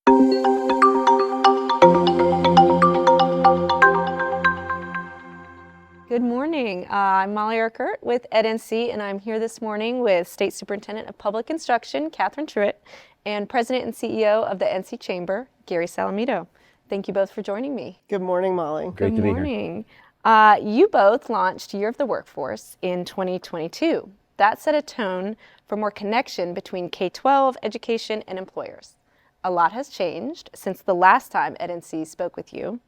Good morning. I'm Molly Urquhart with EdNC, and I'm here this morning with State Superintendent of Public Instruction, Truitt, and President and CEO of the NC Chamber, Gary Salamido. Thank you both for joining me. Good morning, Molly. Great to be here. Good morning. You both launched Year of the Workforce in 2022. That set a tone for more connection between K-12 education and employers. A lot has changed since the last time EdNC spoke with you.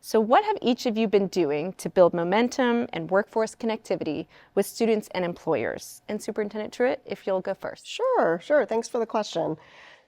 So what have each of you been doing to build momentum and workforce connectivity with students and employers? And Superintendent Truitt, if you'll go first. Sure. Thanks for the question.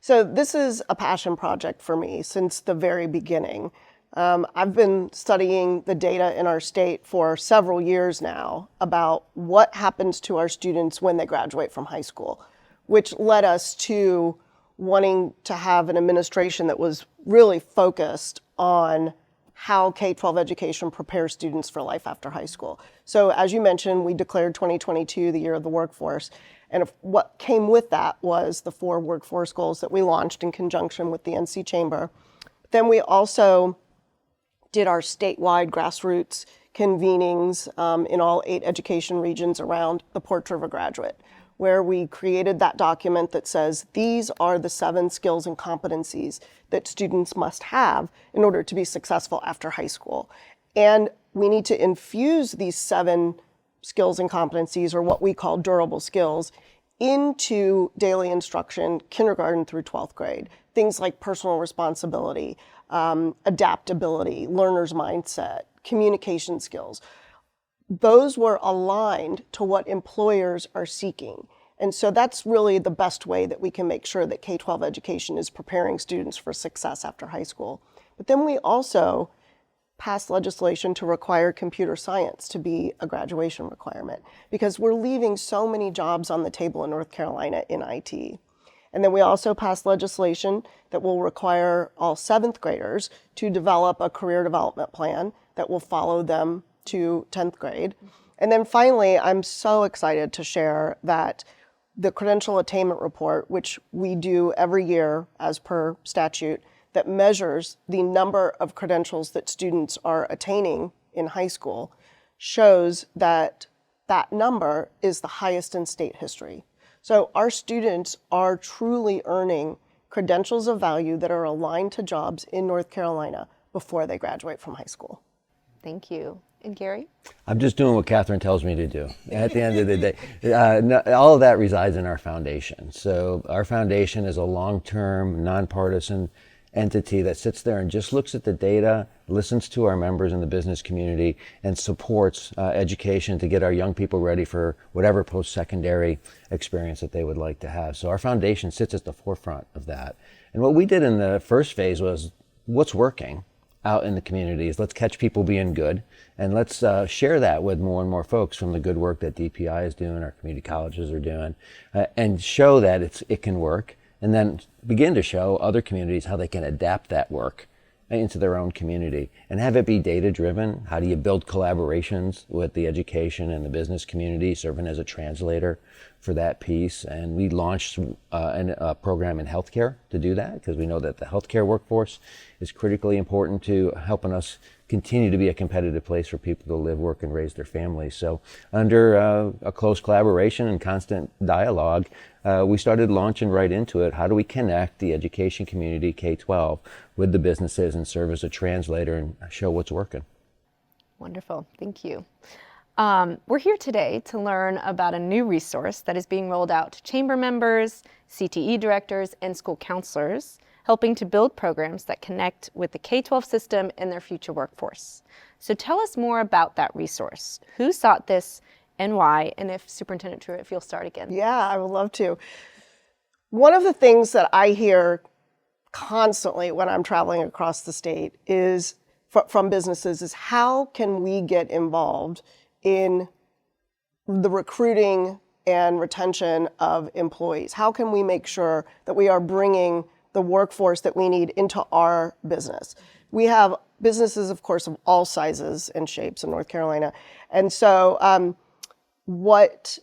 So this is a passion project for me since the very beginning. I've been studying the data in our state for several years now about what happens to our students when they graduate from high school, which led us to wanting to have an administration that was really focused on how K-12 education prepares students for life after high school. So as you mentioned, we declared 2022 the Year of the Workforce. And what came with that was the 4 workforce goals that we launched in conjunction with the NC Chamber. Then we also did our statewide grassroots convenings in all 8 education regions around the Portrait of a Graduate, where we created that document that says these are the 7 skills and competencies that students must have in order to be successful after high school. And we need to infuse these 7 skills and competencies, or what we call durable skills, into daily instruction, kindergarten through 12th grade. Things like personal responsibility, adaptability, learner's mindset, communication skills. Those were aligned to what employers are seeking. And so that's really the best way that we can make sure that K-12 education is preparing students for success after high school. But then we also passed legislation to require computer science to be a graduation requirement, because we're leaving so many jobs on the table in North Carolina in IT. And then we also passed legislation that will require all 7th graders to develop a career development plan that will follow them to 10th grade. And then finally, I'm so excited to share that the credential attainment report, which we do every year as per statute, that measures the number of credentials that students are attaining in high school, shows that that number is the highest in state history. So our students are truly earning credentials of value that are aligned to jobs in North Carolina before they graduate from high school. Thank you. And Gary? I'm just doing what Catherine tells me to do. At the end of the day, all of that resides in our foundation. So our foundation is a long-term, nonpartisan entity that sits there and just looks at the data, listens to our members in the business community, and supports education to get our young people ready for whatever post-secondary experience that they would like to have. So our foundation sits at the forefront of that. And what we did in the first phase was, what's working out in the communities? Let's catch people being good, and let's share that with more and more folks from the good work that DPI is doing, our community colleges are doing, and show that it can work, and then begin to show other communities how they can adapt that work into their own community and have it be data driven. How do you build collaborations with the education and the business community, serving as a translator for that piece? And we launched a program in healthcare to do that, because we know that the healthcare workforce is critically important to helping us continue to be a competitive place for people to live, work, and raise their families. So under a close collaboration and constant dialogue, we started launching right into it. How do we connect the education community, K-12, with the businesses and serve as a translator and show what's working? Wonderful. Thank you. We're here today to learn about a new resource that is being rolled out to chamber members, CTE directors, and school counselors, helping to build programs that connect with the K-12 system and their future workforce. So tell us more about that resource. Who sought this and why? And if Superintendent Truitt, if you'll start again. Yeah, I would love to. One of the things that I hear constantly when I'm traveling across the state is from businesses is, how can we get involved in the recruiting and retention of employees? How can we make sure that we are bringing the workforce that we need into our business? We have businesses, of course, of all sizes and shapes in North Carolina. And so what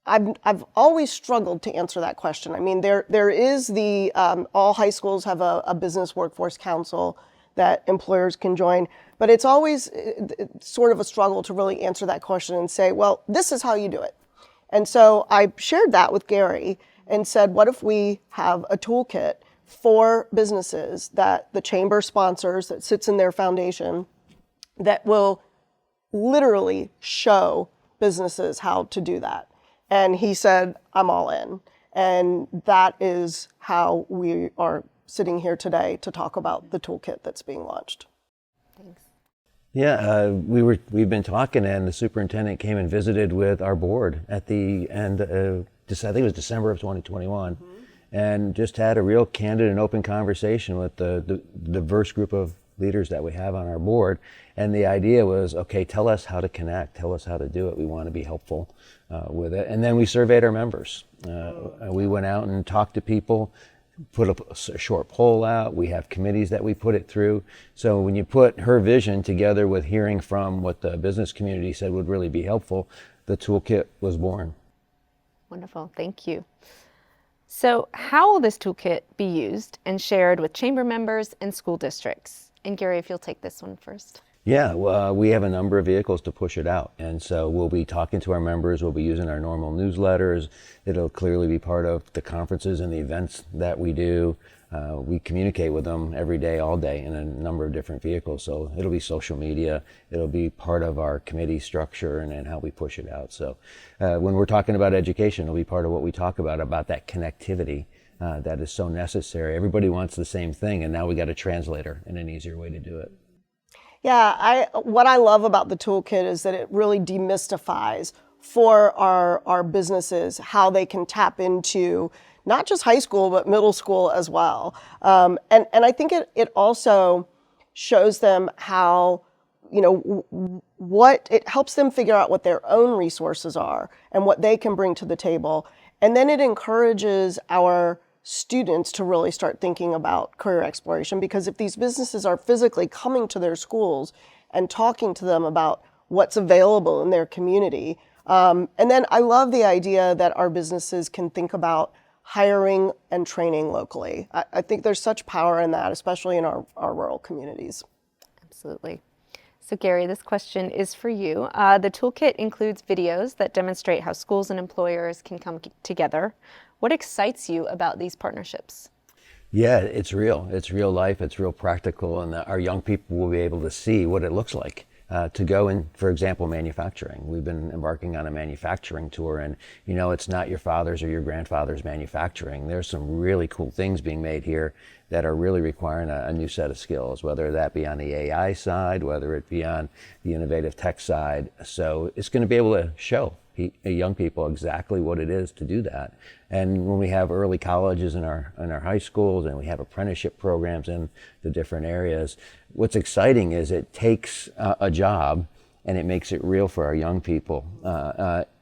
I've always struggled to answer that question. I mean, there is the all high schools have a business workforce council that employers can join, but it's always sort of a struggle to really answer that question and say, well, this is how you do it. And so I shared that with Gary and said, what if we have a toolkit for businesses that the chamber sponsors, that sits in their foundation, that will literally show businesses how to do that. And he said, I'm all in. And that is how we are sitting here today to talk about the toolkit that's being launched. Thanks. Yeah, we've been talking, and the superintendent came and visited with our board at the end of, I think it was December of 2021, and just had a real candid and open conversation with the diverse group of leaders that we have on our board. And the idea was, okay, tell us how to connect, tell us how to do it. We want to be helpful with it. And then we surveyed our members. We went out and talked to people, put a short poll out. We have committees that we put it through. So when you put her vision together with hearing from what the business community said would really be helpful, the toolkit was born. Wonderful, thank you. So how will this toolkit be used and shared with chamber members and school districts? And Gary, if you'll take this one first. Yeah, well, we have a number of vehicles to push it out. And so we'll be talking to our members, we'll be using our normal newsletters. It'll clearly be part of the conferences and the events that we do. We communicate with them every day, all day, in a number of different vehicles. So it'll be social media, it'll be part of our committee structure and how we push it out. So when we're talking about education, it'll be part of what we talk about that connectivity that is so necessary. Everybody wants the same thing, and now we got a translator and an easier way to do it. Yeah, what I love about the toolkit is that it really demystifies for our businesses how they can tap into not just high school, but middle school as well. And I think it also shows them how, what it helps them figure out what their own resources are and what they can bring to the table. And then it encourages our students to really start thinking about career exploration, because if these businesses are physically coming to their schools and talking to them about what's available in their community, and then I love the idea that our businesses can think about hiring and training locally. I think there's such power in that, especially in our rural communities. Absolutely. So Gary, this question is for you. The toolkit includes videos that demonstrate how schools and employers can come together. What excites you about these partnerships? Yeah, it's real. It's real life. It's real practical, and our young people will be able to see what it looks like to go in, for example, manufacturing. We've been embarking on a manufacturing tour, and it's not your father's or your grandfather's manufacturing. There's some really cool things being made here that are really requiring a new set of skills, whether that be on the AI side, whether it be on the innovative tech side. So it's going to be able to show young people exactly what it is to do that. And when we have early colleges in our high schools, and we have apprenticeship programs in the different areas, what's exciting is it takes a job and it makes it real for our young people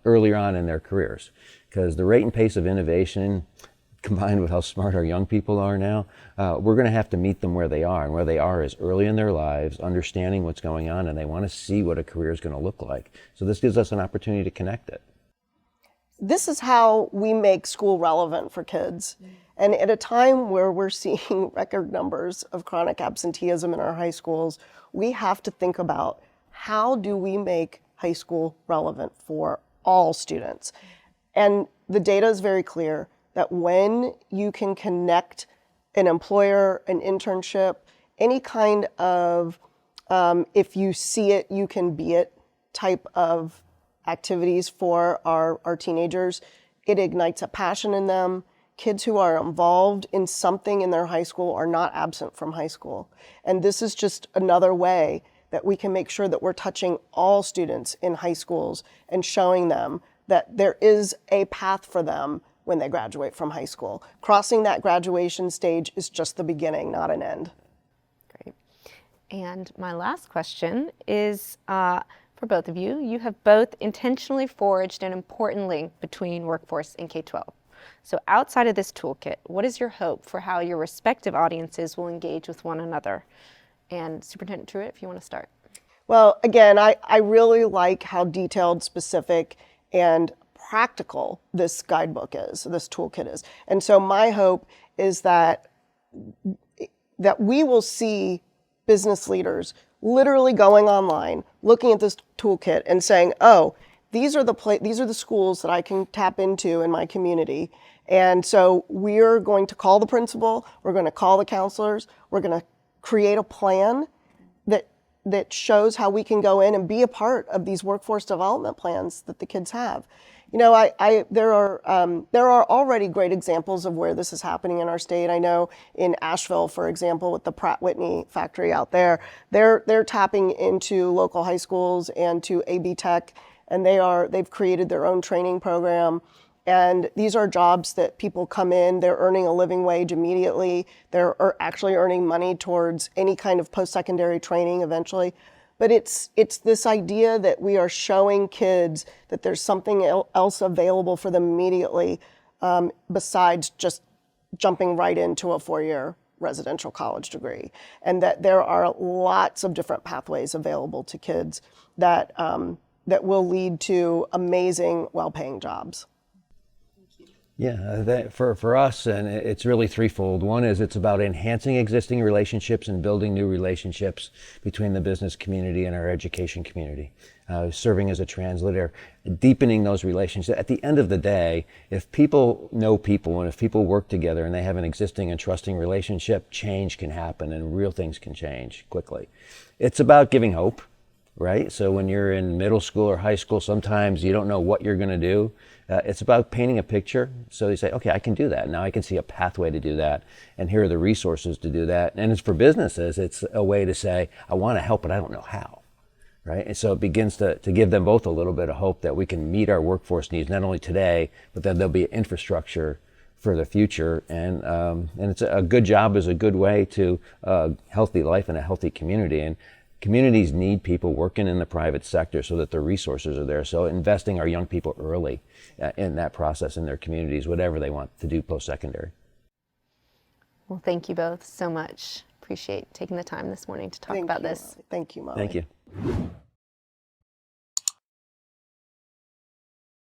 earlier on in their careers. Because the rate and pace of innovation, combined with how smart our young people are now, we're going to have to meet them where they are. And where they are is early in their lives, understanding what's going on, and they want to see what a career is going to look like. So this gives us an opportunity to connect it. This is how we make school relevant for kids. And at a time where we're seeing record numbers of chronic absenteeism in our high schools, we have to think about how do we make high school relevant for all students. And the data is very clear that when you can connect an employer, an internship, any kind of if you see it, you can be it type of activities for our teenagers, it ignites a passion in them. Kids who are involved in something in their high school are not absent from high school. And this is just another way that we can make sure that we're touching all students in high schools and showing them that there is a path for them when they graduate from high school. Crossing that graduation stage is just the beginning, not an end. Great. And my last question is for both of you. You have both intentionally forged an important link between workforce and K-12. So outside of this toolkit, what is your hope for how your respective audiences will engage with one another? And Superintendent Truitt, if you want to start. Well, again, I really like how detailed, specific, and practical this guidebook is, this toolkit is. And so my hope is that we will see business leaders literally going online, looking at this toolkit and saying, oh, these are the schools that I can tap into in my community. And so we're going to call the principal, we're going to call the counselors, we're going to create a plan that shows how we can go in and be a part of these workforce development plans that the kids have. You know, there are already great examples of where this is happening in our state. I know in Asheville, for example, with the Pratt Whitney factory out there, they're tapping into local high schools and to AB Tech, and they've created their own training program. And these are jobs that people come in, they're earning a living wage immediately. They're actually earning money towards any kind of post-secondary training eventually. But it's this idea that we are showing kids that there's something else available for them immediately, besides just jumping right into a 4-year residential college degree. And that there are lots of different pathways available to kids that will lead to amazing, well-paying jobs. Yeah, for us, and it's really threefold. One is it's about enhancing existing relationships and building new relationships between the business community and our education community. Serving as a translator, deepening those relationships. At the end of the day, if people know people and if people work together and they have an existing and trusting relationship, change can happen and real things can change quickly. It's about giving hope, right? So when you're in middle school or high school, sometimes you don't know what you're going to do. It's about painting a picture. So you say, okay, I can do that. Now I can see a pathway to do that. And here are the resources to do that. And it's for businesses, it's a way to say, I want to help, but I don't know how, right? And so it begins to give them both a little bit of hope that we can meet our workforce needs, not only today, but that there'll be infrastructure for the future. And it's a good job is a good way to healthy life and a healthy community. And communities need people working in the private sector so that the resources are there. So investing our young people early in that process in their communities, whatever they want to do post-secondary. Well, thank you both so much. Appreciate taking the time this morning to talk about this. Thank you, Molly. Thank you.